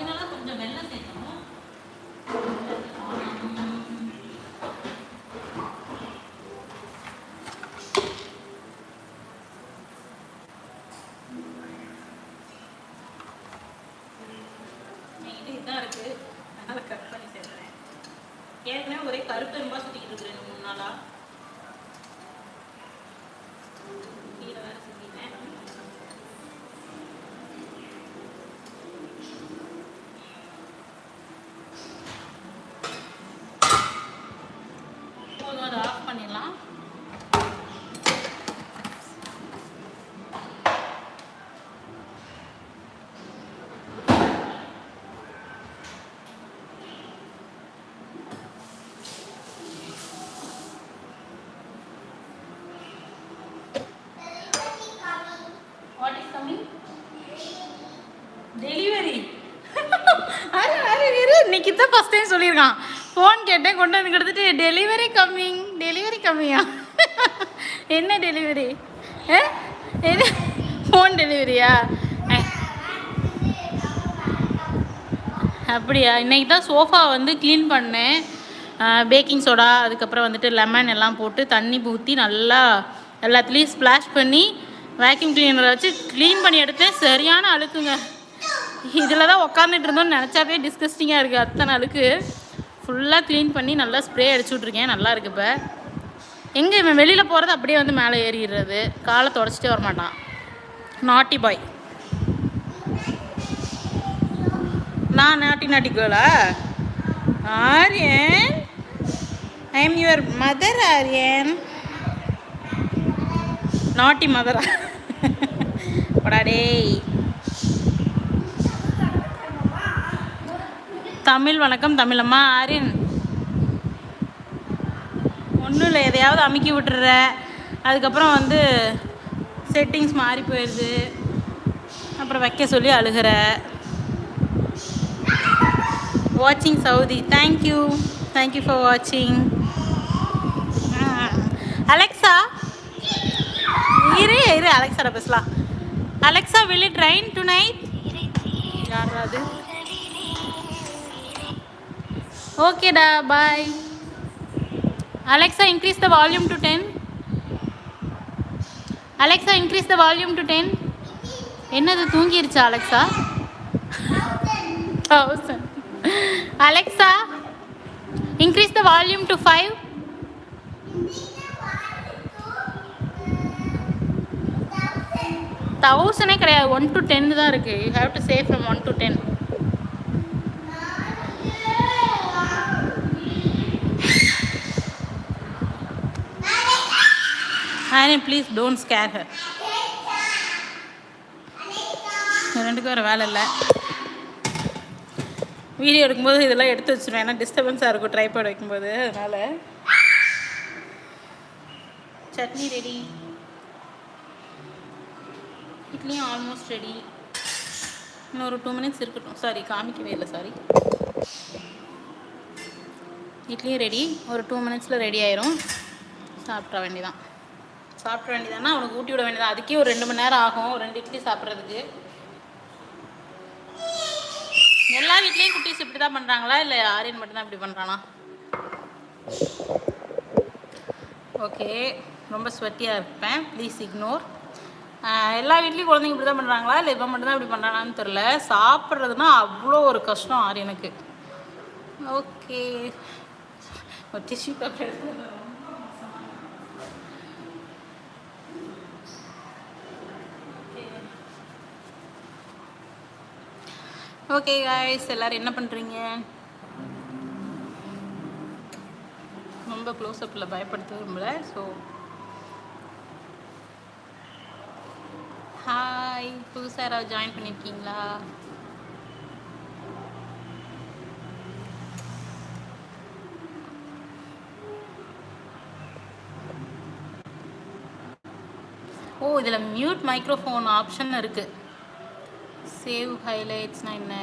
ஃபைனலாக கொஞ்சம் வெள்ளம் சேர்க்கணும். இதுதான் இருக்குது, அதனால் கட் பண்ணி சேர்க்குறேன். ஏற்கனவே ஒரே கருப்பெரும்பா சுற்றிக்கிட்டு இருக்கிறேன் 3 நாளாக. கீரை வேறு சுற்றிட்டேன். போதும், அதை ஆஃப் பண்ணிடலாம். டெலிவரி இன்னைக்கு தான் ஃபஸ்ட் டைம் சொல்லியிருக்கான். ஃபோன் கேட்டேன், கொண்டு வந்து கொடுத்துட்டு டெலிவரி கம்மியா? என்ன டெலிவரி? ஃபோன் டெலிவரியா? அப்படியா? இன்றைக்கி தான் சோஃபா வந்து க்ளீன் பண்ணேன். பேக்கிங் சோடா, அதுக்கப்புறம் வந்துட்டு லெமன் எல்லாம் போட்டு தண்ணி ஊற்றி நல்லா எல்லாத்துலேயும் ஸ்ப்ளாஷ் பண்ணி வேக்யூம் கிளீனரை வச்சு க்ளீன் பண்ணி எடுத்தேன். சரியான அழுக்குங்க. இதில் தான் உட்காந்துட்டு இருந்தோம்னு நினச்சாவே டிஸ்கஸ்டிங்காக இருக்குது. அத்தனை அழுக்கு ஃபுல்லாக க்ளீன் பண்ணி நல்லா ஸ்ப்ரே அடிச்சு விட்ருக்கேன். நல்லா இருக்குது. இப்போ எங்கே இவன் வெளியில் போகிறது அப்படியே வந்து மேலே ஏறிடுறது, காலை தொடச்சிட்டே வரமாட்டான். நாட்டி பாய். நான் நாட்டி கேர்ளா? Aryan, I am your mother. Aryan naughty மதரா? படாடே. தமிழ் வணக்கம் தமிழம்மா. ஆரியன் ஒன்றும் இல்லை, எதையாவது அமுக்கி விட்டுற, அதுக்கப்புறம் வந்து செட்டிங்ஸ் மாறி போயிடுது, அப்புறம் வைக்க சொல்லி அழுகிற. வாட்சிங் சவுதி. தேங்க்யூ ஃபார் வாட்சிங். அலெக்ஸா இரு அலெக்ஸாட பேசலாம். Alexa, will it rain tonight? யாராவது? ஓகேடா, bye. Alexa, increase the volume to 10. Alexa, increase the volume to 10. என்னது தூங்கிருச்சா Alexa? 1000. Alexa, increase the volume to 5. தௌசண்டே கிடையாது, 1 to 10 தான் இருக்குது. You have to say from 1 to 10. Aryan, please don't scare her. ரெண்டுக்கும் வேறு வேலை இல்லை. வீடியோ எடுக்கும்போது இதெல்லாம் எடுத்து வச்சுருவேன், ஏன்னா டிஸ்டர்பன்ஸாக இருக்கும் ட்ரைபாட் வைக்கும்போது. அதனால் சட்னி ரெடி, இட்லியும் ஆல்மோஸ்ட் ரெடி. இன்னும் ஒரு 2 minutes இருக்கட்டும். சாரி, காமிக்கவே இல்லை, சாரி. இட்லியும் ரெடி, ஒரு 2 minutesல ரெடி ஆயிரும். சாப்பிட்ற வேண்டியதானா அவனுக்கு ஊட்டி விட வேண்டியதான். அதுக்கே ஒரு 2 மணி நேரம் ஆகும் 2 இட்லி சாப்பிட்றதுக்கு. எல்லா வீட்லேயும் குட்டீஸ் இப்படி தான் பண்ணுறாங்களா, இல்லை ஆரியன் மட்டும்தான் இப்படி பண்ணுறானா? ஓகே, ரொம்ப ஸ்வெட்டியாக இருப்பேன், ப்ளீஸ் இக்னோர். எல்லா வீட்லேயும் குழந்தைங்க இப்படி தான் பண்ணுறாங்களா, இல்லை இப்போ மட்டும்தான் இப்படி பண்ணுறானான்னு தெரில. சாப்பிட்றதுனா அவ்வளோ ஒரு கஷ்டம் ஆரியனுக்கு. ஓகே, ஒரு டிஷ்யூ பேப்பர். ஓகே காய்ஸ், எல்லோரும் என்ன பண்ணுறீங்க? ரொம்ப க்ளோஸ்அப்பில் பயப்படுத்த விரும்பல. ஸோ ஹாய், புதுசாக யாராவது ஜாயின் பண்ணியிருக்கீங்களா? ஓ, இதில் மியூட் மைக்ரோஃபோன் ஆப்ஷன் இருக்குது. சேவ் ஹைலைட்ஸ்னால் என்ன?